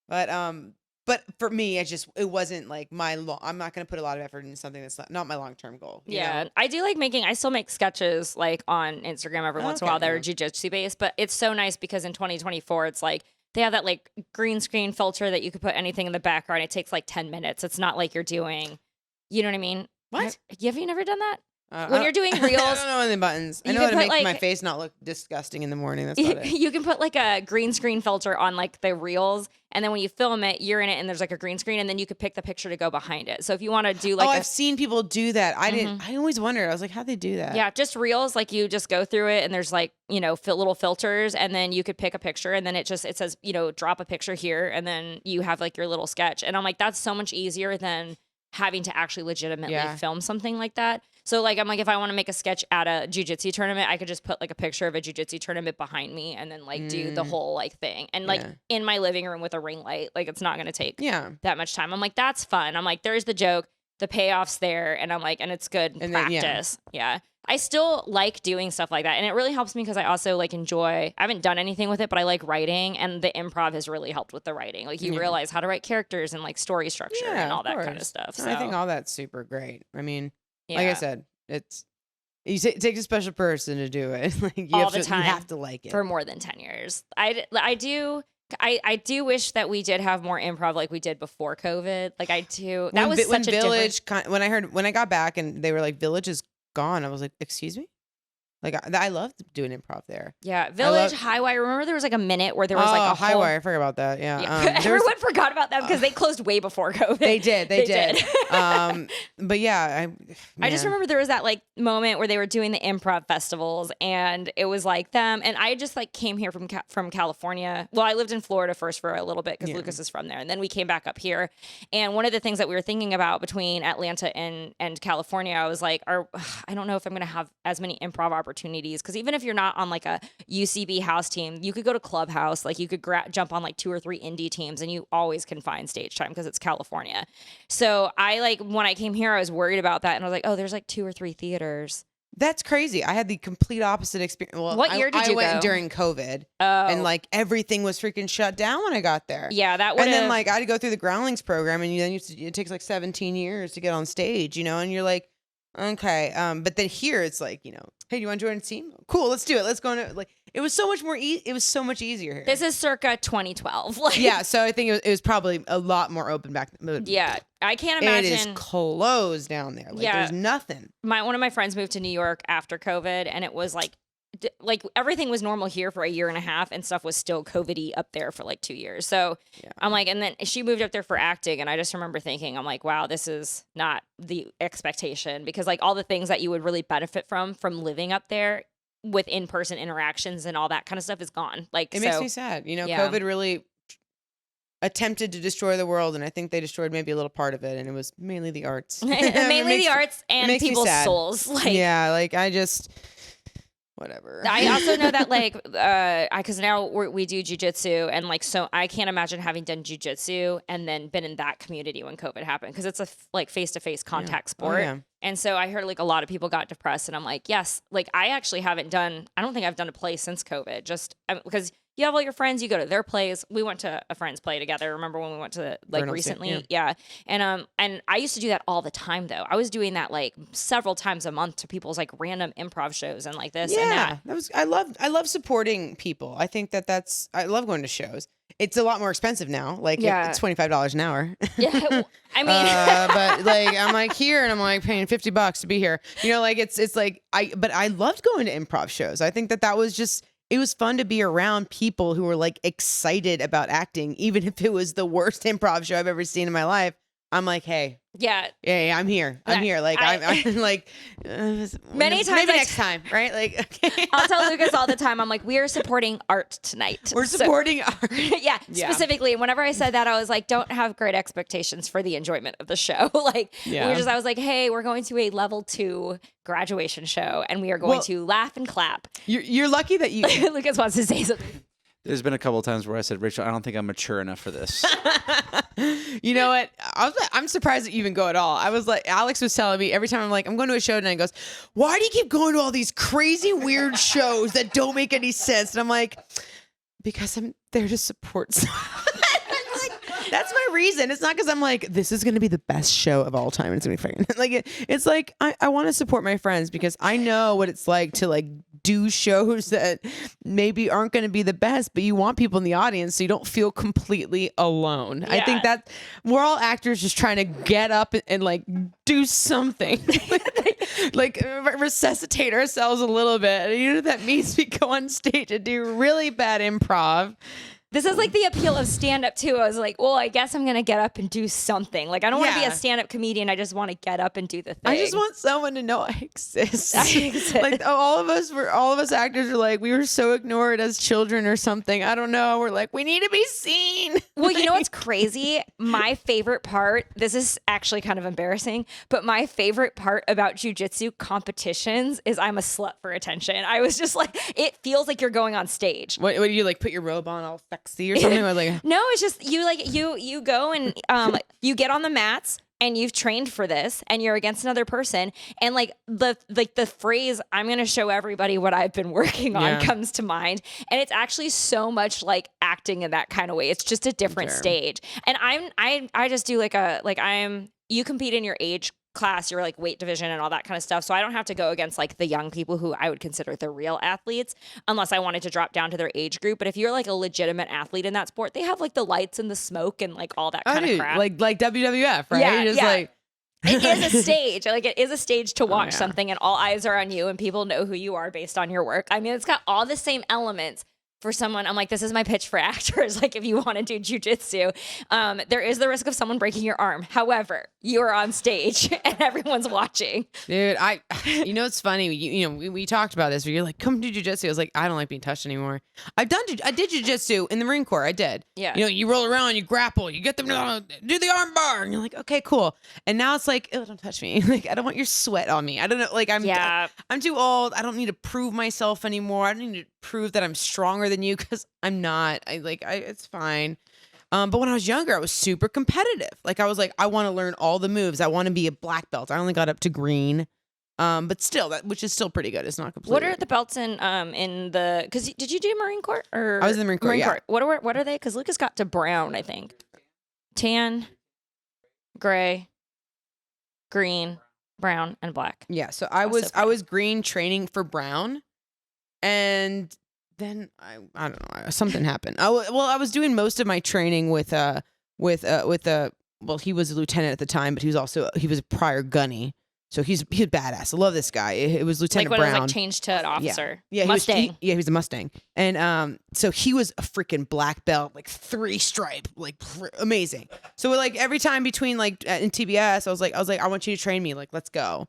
But for me, it wasn't like I'm not going to put a lot of effort into something that's not my long-term goal. You know? I do like I still make sketches like on Instagram every once in a while that are jiu-jitsu based, but it's so nice because in 2024, it's like, they have that like green screen filter that you could put anything in the background. It takes like 10 minutes. It's not like you're doing, you know what I mean? What? Have you never done that? When you're doing reels, I don't know any buttons. I know how to make my face not look disgusting in the morning. That's about it. You can put like a green screen filter on like the reels, and then when you film it, you're in it, and there's like a green screen, and then you could pick the picture to go behind it. So if you want to do like, I've seen people do that. I didn't. I always wondered. I was like, how'd they do that? Yeah, just reels. Like you just go through it, and there's like little filters, and then you could pick a picture, and then it says drop a picture here, and then you have like your little sketch. And I'm like, that's so much easier than having to actually legitimately film something like that. So like, I'm like, if I want to make a sketch at a jiu-jitsu tournament, I could just put like a picture of a jiu-jitsu tournament behind me and then like do the whole like thing. And like in my living room with a ring light, like it's not going to take that much time. I'm like, that's fun. I'm like, there's the joke, the payoff's there. And I'm like, and it's good practice. Yeah. I still like doing stuff like that. And it really helps me because I also like I haven't done anything with it, but I like writing, and the improv has really helped with the writing. Like you realize how to write characters and like story structure and all that kind of stuff. So I think all that's super great. I mean, like I said, it takes a special person to do it. Like you have to like it for more than 10 years. I do wish that we did have more improv like we did before COVID. Like I do. That was such a Village. When I got back and they were like, Village is gone, I was like, excuse me? Like I loved doing improv there. Yeah, Village, High Wire. Remember there was like a minute where there was like a High Wire. I forgot about that. Yeah. Everyone forgot about them because they closed way before COVID. They did. But yeah, I just remember there was that like moment where they were doing the improv festivals, and it was like them. And I just like came here from California. Well, I lived in Florida first for a little bit because Lucas is from there, and then we came back up here. And one of the things that we were thinking about between Atlanta and California, I was like, I don't know if I'm going to have as many improv opportunities, because even if you're not on like a UCB house team, you could go to Clubhouse, like you could jump on like 2 or 3 indie teams, and you always can find stage time because it's California. So I like when I came here, I was worried about that, and I was like, oh, there's like 2 or 3 theaters. That's crazy. I had the complete opposite experience. Well, what year did you go? I went during COVID, and like everything was freaking shut down when I got there. Yeah, that would. And then like I had to go through the Groundlings program, and then it takes like 17 years to get on stage, and you're like, okay. But then here it's like, hey, do you want to join a team? Cool, let's do it. Let's go into like. It was so much more. It was so much easier here. This is circa 2012. Yeah, so I think it was probably a lot more open back then. Yeah, I can't imagine. It is closed down there. Like there's nothing. One of my friends moved to New York after COVID, and it was like everything was normal here for a year and a half, and stuff was still COVID-y up there for like 2 years. So I'm like, and then she moved up there for acting, and I just remember thinking, I'm like, wow, this is not the expectation, because like all the things that you would really benefit from living up there with in-person interactions and all that kind of stuff is gone. Like, it makes me sad. COVID really attempted to destroy the world, and I think they destroyed maybe a little part of it, and it was mainly the arts. Mainly the arts and people's souls. Whatever. I also know that like because now we do jujitsu, and like so I can't imagine having done jujitsu and then been in that community when COVID happened, because it's a like face-to-face contact sport. Oh, yeah. And so I heard like a lot of people got depressed, and I'm like, yes, like I actually I don't think I've done a play since COVID, just because you have all your friends, you go to their plays. We went to a friend's play together. Remember when we went to like recently? Yeah. And I used to do that all the time though. I was doing that like several times a month to people's like random improv shows and like this and that. I love supporting people. I think I love going to shows. It's a lot more expensive now. Like it's $25 an hour. Yeah. I mean, but like I'm like here, and I'm like paying $50 to be here. Like it's like but I loved going to improv shows. I think that was just. It was fun to be around people who were like excited about acting, even if it was the worst improv show I've ever seen in my life. I'm like, hey, yeah, I'm here. I'm here. Like I'm like many times. Maybe next time, right? Like, okay. I'll tell Lucas all the time. I'm like, we are supporting art tonight. We're supporting art. Yeah, specifically. Whenever I said that, I was like, don't have great expectations for the enjoyment of the show. I was like, hey, we're going to a level 2 graduation show, and we are going to laugh and clap. You're lucky that you. Lucas wants to say something. There's been a couple of times where I said, Rachel, I don't think I'm mature enough for this. You know what? I'm surprised that you even go at all. I was like, Alex was telling me every time I'm like, I'm going to a show tonight, he goes, why do you keep going to all these crazy, weird shows that don't make any sense? And I'm like, because I'm there to support someone. That's my reason. It's not because I'm like, this is going to be the best show of all time. And it's going to be freaking like, it's like, I want to support my friends because I know what it's like to like do shows that maybe aren't going to be the best, but you want people in the audience so you don't feel completely alone. Yeah. I think that we're all actors just trying to get up and like do something, like resuscitate ourselves a little bit. And you know what that means? We go on stage and do really bad improv. This is like the appeal of stand-up too. I was like, well, I guess I'm going to get up and do something. Like, I don't want to be a stand-up comedian. I just want to get up and do the thing. I just want someone to know I exist. Like all of us actors are like, we were so ignored as children or something. I don't know. We're like, we need to be seen. Well, you know what's crazy? My favorite part, this is actually kind of embarrassing, but my favorite part about jujitsu competitions is I'm a slut for attention. I was just like, it feels like you're going on stage. What do you like? Put your robe on all sexy or something? Or like no, it's just you go and you get on the mats and you've trained for this and you're against another person, and like the phrase "I'm going to show everybody what I've been working on" comes to mind, and it's actually so much like acting in that kind of way. It's just a different stage, and I just do you compete in your age class, your like weight division and all that kind of stuff. So I don't have to go against like the young people who I would consider the real athletes unless I wanted to drop down to their age group. But if you're like a legitimate athlete in that sport, they have like the lights and the smoke and like all that kind of crap. Like WWF, right? Yeah, Like It is a stage. Like, it is a stage to watch something, and all eyes are on you, and people know who you are based on your work. I mean, it's got all the same elements. For someone, I'm like, this is my pitch for actors. Like, if you want to do jujitsu, there is the risk of someone breaking your arm. However, you are on stage and everyone's watching. Dude, it's funny. We talked about this. Where you're like, come do jujitsu. I was like, I don't like being touched anymore. I did jujitsu in the Marine Corps. I did. Yeah. You roll around, you grapple, you get them to do the arm bar, and you're like, okay, cool. And now it's like, oh, don't touch me. Like, I don't want your sweat on me. I don't know. Like, I'm too old. I don't need to prove myself anymore. I don't need to prove that I'm stronger than you, because I'm not. It's fine. But when I was younger, I was super competitive. Like, I was like, I want to learn all the moves. I want to be a black belt. I only got up to green. But still, which is still pretty good. It's not completely. What are the belts in the? Because did you do Marine Corps? Or I was in the Marine Corps. Yeah. What are they? Because Lucas got to brown, I think. Tan, gray, green, brown, and black. Yeah. So I was green training for brown, and then I don't know, something happened. I was doing most of my training with he was a lieutenant at the time, but he was a prior gunny. So he's badass. I love this guy. It was Lieutenant Brown. Brown. It was like changed to an officer. Yeah. Mustang. He was a Mustang. And so he was a freaking black belt, like 3 stripe, like amazing. So like every time between like in TBS, I was like, I want you to train me. Like, let's go.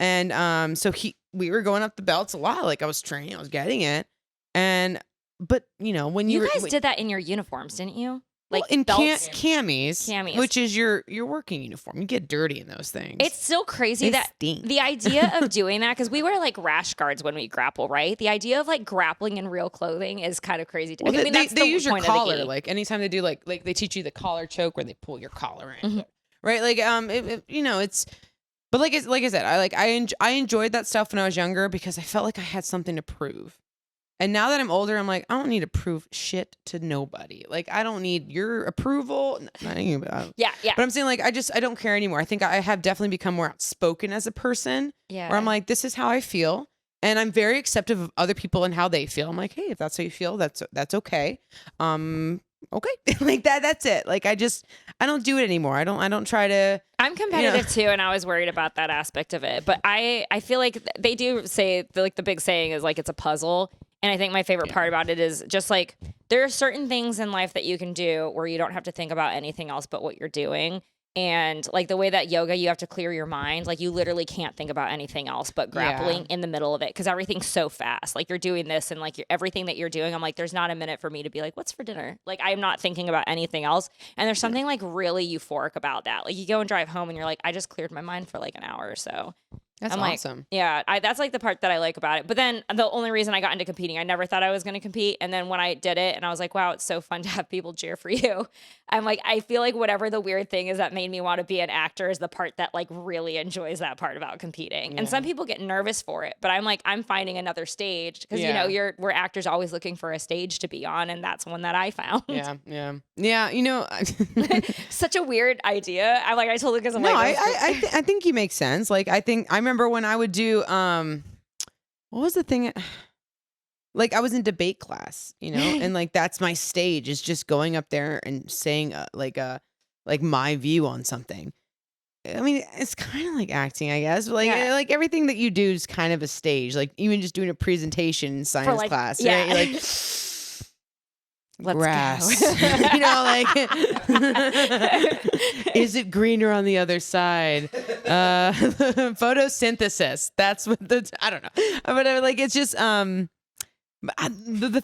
And so we were going up the belts a lot. Like, I was training, I was getting it. But when you guys did that in your uniforms, didn't you? Like, in belts, camis, which is your working uniform. You get dirty in those things. It's still crazy the idea of doing that, because we wear like rash guards when we grapple, right? The idea of like grappling in real clothing is kind of crazy. Well, they use your collar. Like, anytime they do like they teach you the collar choke where they pull your collar in, right? Like it's. But like I said, I enjoyed that stuff when I was younger, because I felt like I had something to prove. And now that I'm older, I'm like, I don't need to prove shit to nobody. Like, I don't need your approval. Yeah. But I'm saying, like, I don't care anymore. I think I have definitely become more outspoken as a person. Yeah. Where I'm like, this is how I feel. And I'm very accepting of other people and how they feel. I'm like, hey, if that's how you feel, that's okay. Okay. Like that's it. Like, I don't do it anymore. I don't try to. I'm competitive too, and I was worried about that aspect of it. But I feel like they do say, like, the big saying is like, it's a puzzle. And I think my favorite part about it is just like, there are certain things in life that you can do where you don't have to think about anything else but what you're doing. And like the way that yoga, you have to clear your mind. Like, you literally can't think about anything else but grappling in the middle of it, because everything's so fast. Like, you're doing this, and like everything that you're doing, I'm like, there's not a minute for me to be like, what's for dinner? Like, I'm not thinking about anything else. And there's something like really euphoric about that. Like, you go and drive home and you're like, I just cleared my mind for like an hour or so. That's awesome. Like, that's like the part that I like about it. But then the only reason I got into competing, I never thought I was going to compete. And then when I did it, and I was like, wow, it's so fun to have people cheer for you. I'm like, I feel like whatever the weird thing is that made me want to be an actor is the part that like really enjoys that part about competing. Yeah. And some people get nervous for it, but I'm like, I'm finding another stage, because we're actors always looking for a stage to be on, and that's one that I found. Yeah. Such a weird idea. I'm like, I told Lucas, I think he makes sense. Like, I remember when I would do what was the thing? Like, I was in debate class, and like that's my stage, is just going up there and saying like my view on something. I mean, it's kind of like acting, I guess. But like everything that you do is kind of a stage. Like, even just doing a presentation in science class, right? You're like, let's grass, go. Like, is it greener on the other side? Photosynthesis. That's what I don't know. But like, it's just the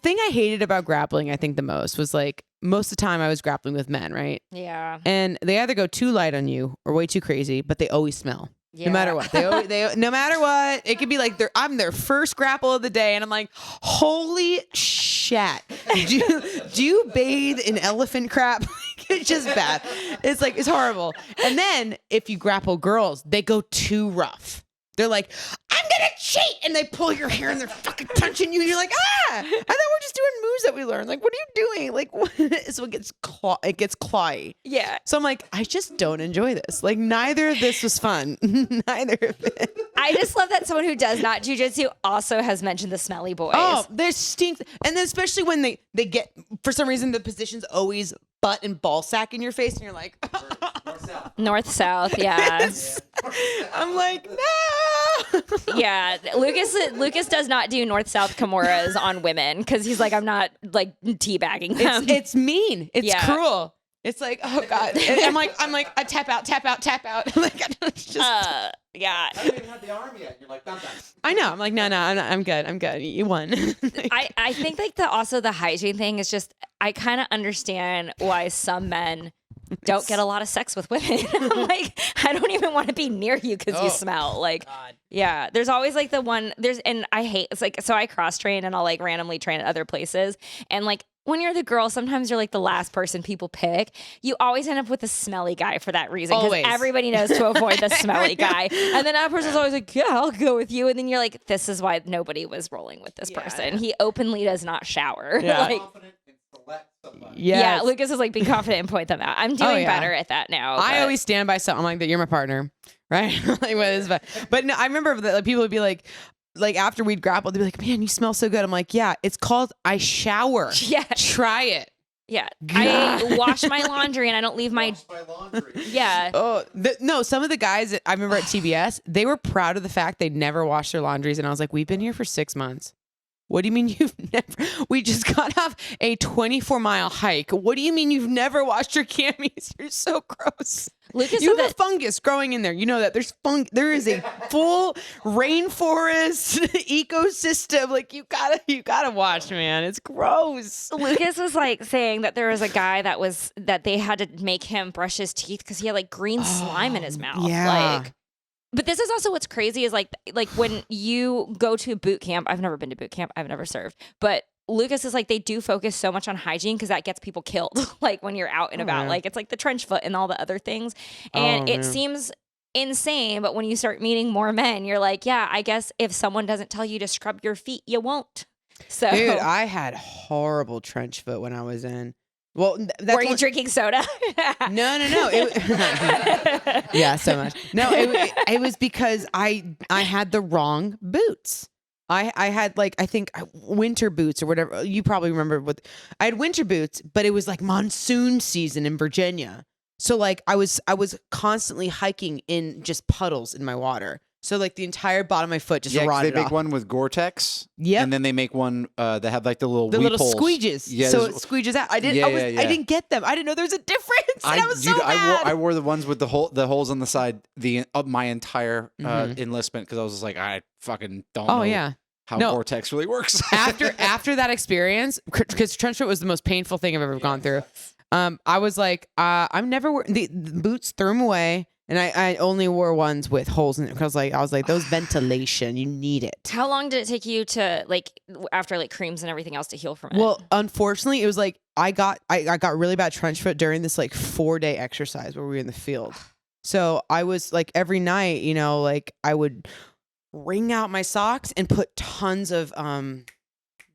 thing I hated about grappling, I think the most, was like, most of the time I was grappling with men, right? Yeah. And they either go too light on you or way too crazy, but they always smell. Yeah. No matter what, they no matter what, it could be like I'm their first grapple of the day, and I'm like, holy shit! Do you bathe in elephant crap? It's just bad. It's like, it's horrible. And then if you grapple girls, they go too rough. They're like, I'm gonna cheat, and they pull your hair and they're fucking punching you, and you're like, I thought we're just doing moves that we learned. Like, what are you doing? Like, what? So it gets clawy. Yeah. So I'm like, I just don't enjoy this. Like, neither of this was fun. Neither of it. I just love that someone who does not jujitsu also has mentioned the smelly boys. Oh, they stink. And then especially when they get, for some reason, the position's always butt and ball sack in your face, and you're like, North, south, yeah. I'm like, no. Yeah, Lucas does not do north-south Kimuras on women because he's like, I'm not like teabagging them. It's mean. It's cruel. It's like, oh God. And I'm like, I tap out. Like, it's just. Yeah. I don't even have the arm yet. You're like, done. I know. I'm like, no, I'm good. You won. I think like the hygiene thing is just, I kind of understand why some men don't get a lot of sex with women. I'm like, I don't even want to be near you because you smell. Like, God. Yeah, there's always like the one and I hate, it's like, so I cross train and I'll like randomly train at other places. And like, when you're the girl, sometimes you're like the last person people pick. You always end up with a smelly guy for that reason. Because everybody knows to avoid the smelly guy. And then that person's always like, yeah, I'll go with you. And then you're like, this is why nobody was rolling with this person. He openly does not shower. Yeah. Like, yes. Lucas is like, be confident and point them out. I'm doing better at that now. I always stand by something like that. You're my partner, right? Like, what is that? But no, I remember that like, people would be like after we'd grapple, they'd be like, man, you smell so good. I'm like, yeah, it's called I shower. Yeah. Try it. Yeah. I wash my laundry and I don't leave my laundry. Yeah. Oh, no, some of the guys that I remember at TBS, they were proud of the fact they never washed their laundries. And I was like, we've been here for 6 months. What do you mean you've never? We just got off a 24-mile hike. What do you mean you've never washed your camis? You're so gross. Lucas, you have a fungus growing in there. You know that there's There is a full rainforest ecosystem. Like you gotta watch, man. It's gross. Lucas was like saying that there was a guy that they had to make him brush his teeth because he had like green slime in his mouth. Yeah. Like, but this is also what's crazy is like when you go to boot camp. I've never been to boot camp. I've never served, but Lucas is like, they do focus so much on hygiene because that gets people killed. Like when you're out and about, like it's like the trench foot and all the other things. And it seems insane. But when you start meeting more men, you're like, yeah, I guess if someone doesn't tell you to scrub your feet, you won't. So, dude, I had horrible trench foot when I was in. Well, were you drinking soda? No. Yeah, so much. No, it was because I had the wrong boots. I had like, I think winter boots or whatever. You probably remember I had winter boots, but it was like monsoon season in Virginia. So like I was constantly hiking in just puddles in my water. So like the entire bottom of my foot just rotted they make off. one with Gore-Tex. Yep. And then they make one that have like the little squeeges. Yeah, so it squeeges out. I didn't get them. I didn't know there was a difference. And I was so mad. I wore the ones with the holes on the side of my entire enlistment because I was just like, I fucking don't know how Gore-Tex really works. after that experience, because trench foot was the most painful thing I've ever gone through. I was like, I'm never wearing the boots, threw them away. And I only wore ones with holes in it because I was like, those ventilation, you need it. How long did it take you to like after like creams and everything else to heal from it? Well, unfortunately, it was like I got really bad trench foot during this like 4-day exercise where we were in the field. So I was like every night, you know, like I would wring out my socks and put tons of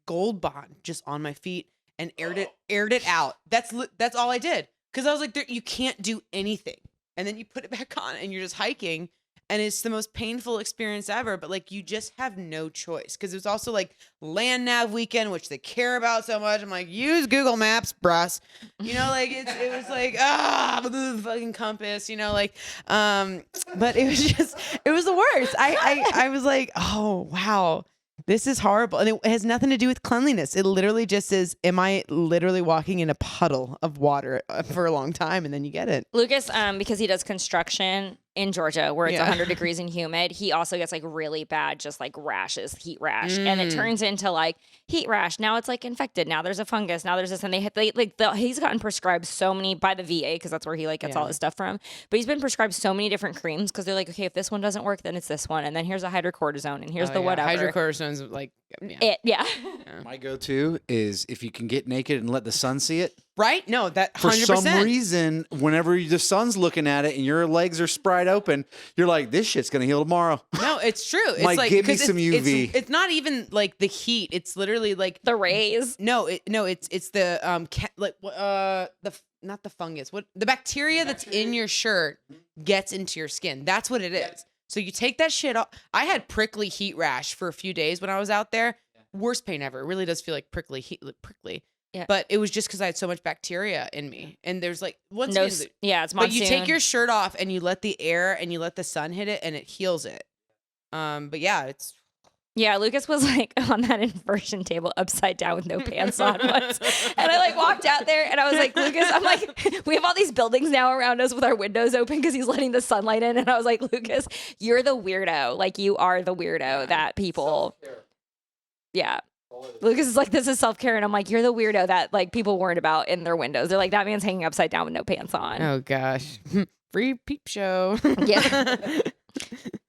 Gold Bond just on my feet and aired it out. That's all I did because I was like, you can't do anything. And then you put it back on and you're just hiking and it's the most painful experience ever. But like, you just have no choice. Cause it was also like land nav weekend, which they care about so much. I'm like, use Google Maps, bruh. You know, like it was like, the fucking compass, you know, like, but it was the worst. I was like, oh, wow. This is horrible. And it has nothing to do with cleanliness. It literally just is, am I literally walking in a puddle of water for a long time? And then you get it. Lucas, because he does construction in Georgia where it's 100 degrees and humid, he also gets like really bad, just like rashes, heat rash. And it turns into like heat rash. Now it's like infected. Now there's a fungus. Now there's this. And he's gotten prescribed so many by the VA because that's where he like gets all his stuff from. But he's been prescribed so many different creams because they're like, okay, if this one doesn't work, then it's this one. And then here's a hydrocortisone and here's the whatever. Hydrocortisone's like, My go-to is if you can get naked and let the sun see it. Right? No, that 100%. For some reason, whenever the sun's looking at it and your legs are spread open, you're like, this shit's going to heal tomorrow. No, it's true. It's like, give me some UV. It's not even like the heat. It's literally like the rays. It's the not the fungus. The bacteria that's in your shirt gets into your skin. That's what it is. So you take that shit off. I had prickly heat rash for a few days when I was out there. Worst pain ever. It really does feel like prickly. Yeah. But it was just because I had so much bacteria in me. And there's like, it's monsoon. But you take your shirt off and you let the air and you let the sun hit it and it heals it. But yeah, it's. Yeah, Lucas was like on that inversion table upside down with no pants on once. And I like walked out there and I was like, Lucas, I'm like, we have all these buildings now around us with our windows open because he's letting the sunlight in. And I was like, Lucas, you're the weirdo. Like, you are the weirdo that people. Yeah. Lucas is like, this is self-care. And I'm like, you're the weirdo that like people weren't about in their windows. They're like, that man's hanging upside down with no pants on. Oh gosh. Free peep show. Yeah.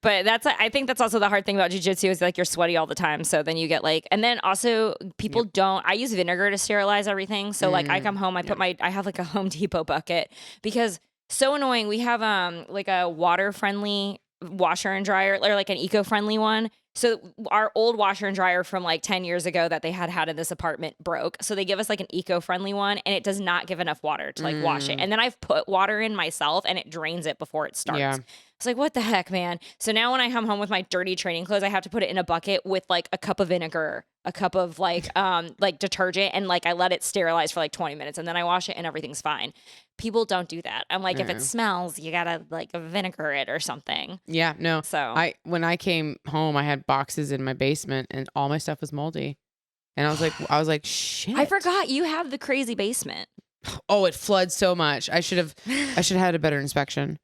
But I think that's also the hard thing about jiu-jitsu is like you're sweaty all the time. So then you get like, and then also people I use vinegar to sterilize everything. So like I come home, I have like a Home Depot bucket because so annoying. We have like a water-friendly washer and dryer, or like an eco-friendly one. So our old washer and dryer from like 10 years ago that they had in this apartment broke. So they give us like an eco-friendly one and it does not give enough water to like wash it. And then I've put water in myself and it drains it before it starts. Yeah. It's like, what the heck, man? So now when I come home with my dirty training clothes, I have to put it in a bucket with like a cup of vinegar, a cup of like detergent, and like I let it sterilize for like 20 minutes and then I wash it and everything's fine. People don't do that. I'm like, if it smells, you gotta like vinegar it or something. Yeah, no. So when I came home, I had boxes in my basement and all my stuff was moldy. And I was like, shit. I forgot you have the crazy basement. Oh, it floods so much. I should have had a better inspection.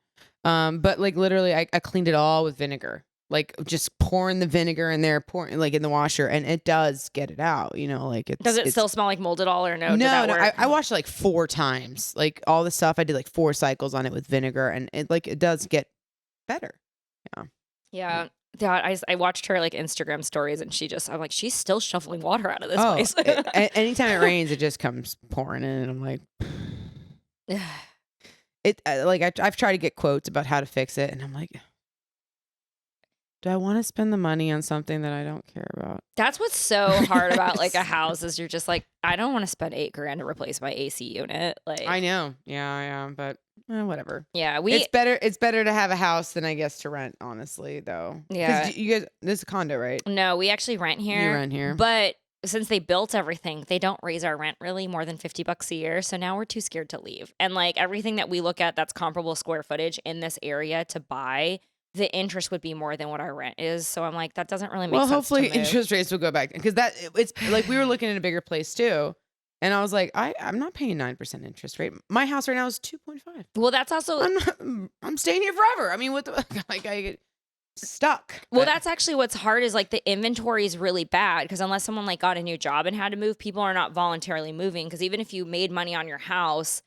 But like literally I cleaned it all with vinegar, like just pouring the vinegar in there, pouring like in the washer, and it does get it out, you know, like does it still smell like mold at all or no? No, I washed it like 4 times, like all the stuff. I did like 4 cycles on it with vinegar and it does get better. Yeah. Yeah, I watched her like Instagram stories and I'm like, she's still shoveling water out of this place. Anytime it rains, it just comes pouring in and I'm like, I've tried to get quotes about how to fix it and I'm like, do I want to spend the money on something that I don't care about? That's what's so hard about like a house is you're just like, I don't want to spend $8,000 to replace my AC unit. Like, I know. Yeah, but whatever. Yeah, it's better to have a house than I guess to rent, honestly, though. Yeah. You guys, this is a condo, right? No, we actually rent here. You rent here. But since they built everything, they don't raise our rent really more than $50 a year. So now we're too scared to leave. And like everything that we look at that's comparable square footage in this area to buy, the interest would be more than what our rent is. So I'm like, that doesn't really make sense. Well, hopefully interest rates will go back because it's like we were looking at a bigger place too. And I was like, I'm not paying 9% interest rate. My house right now is 2.5. Well, that's also I'm staying here forever. I mean, what the like I get stuck. Well, that's actually what's hard is like the inventory is really bad because unless someone like got a new job and had to move, people are not voluntarily moving because even if you made money on your house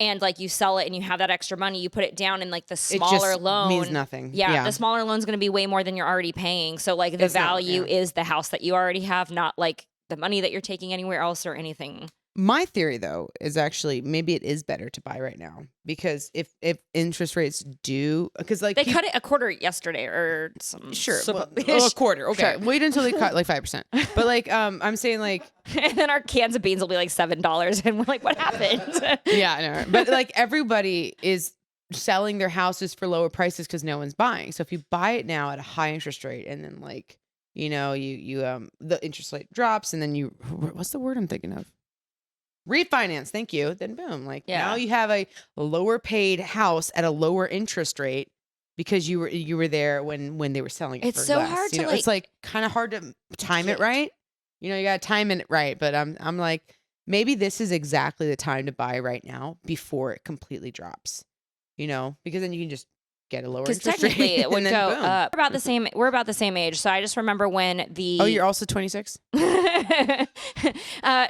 and like you sell it and you have that extra money, you put it down in like the smaller loan means nothing. Yeah, the smaller loan's going to be way more than you're already paying. So like the value is the house that you already have, not like the money that you're taking anywhere else or anything. My theory, though, is actually maybe it is better to buy right now because if interest rates do, because like they cut it a quarter yesterday or some a quarter. Okay, sure. Wait until they cut like 5%. But like, I'm saying like, and then our cans of beans will be like $7, and we're like, what happened? Yeah, I know. But like everybody is selling their houses for lower prices because no one's buying. So if you buy it now at a high interest rate, and then like you know you the interest rate drops, and then what's the word I'm thinking of? Refinance, thank you. Then boom, like now you have a lower paid house at a lower interest rate because you were there when they were selling it. It's for so less. hard to it's like kind of hard to time it right. You know, you got to time it right. But I'm like, maybe this is exactly the time to buy right now before it completely drops. You know, because then you can just get a lower interest rate. Because technically it would go up. We're about the same age. So I just remember when Oh, you're also 26?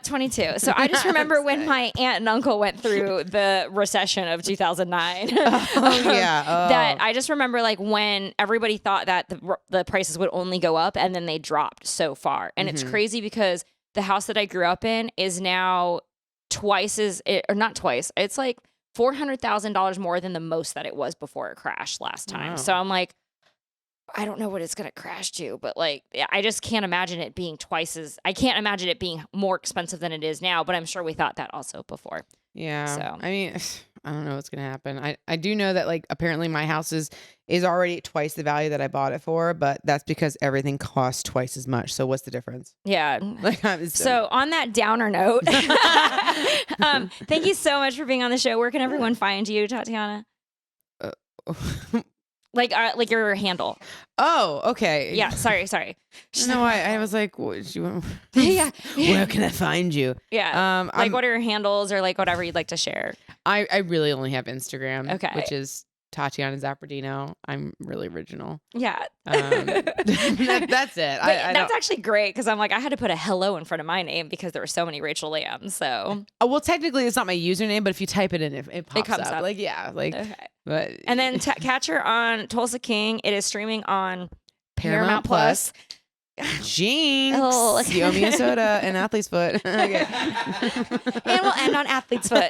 22. So I just remember when my aunt and uncle went through the recession of 2009. That I just remember like when everybody thought that the prices would only go up and then they dropped so far. And it's crazy because the house that I grew up in is now not twice. It's like $400,000 more than the most that it was before it crashed last time. Wow. So I'm like, I don't know what it's going to crash to, but like, I just can't imagine it being I can't imagine it being more expensive than it is now, but I'm sure we thought that also before. Yeah. So, I mean, I don't know what's gonna happen. I do know that like apparently my house is already twice the value that I bought it for, but that's because everything costs twice as much. So what's the difference? Yeah. Like so on that downer note, thank you so much for being on the show. Where can everyone find you, Tatiana? Like your handle. Oh, okay. Yeah. Sorry. No, I was like, what, you want? Yeah. Where can I find you? Yeah. What are your handles or like whatever you'd like to share? I really only have Instagram. Okay. Which is Tatiana Zappardino. I'm really original. Yeah. That's it. That's actually great because I'm like, I had to put a hello in front of my name because there were so many Rachel Lambs. So. Well, technically it's not my username, but if you type it in, it pops comes up. Like, yeah. Like, okay. But, and then catch her on Tulsa King. It is streaming on Paramount Plus. Jinx. Oh. You owe me a soda and athlete's foot. Okay. And we'll end on athlete's foot.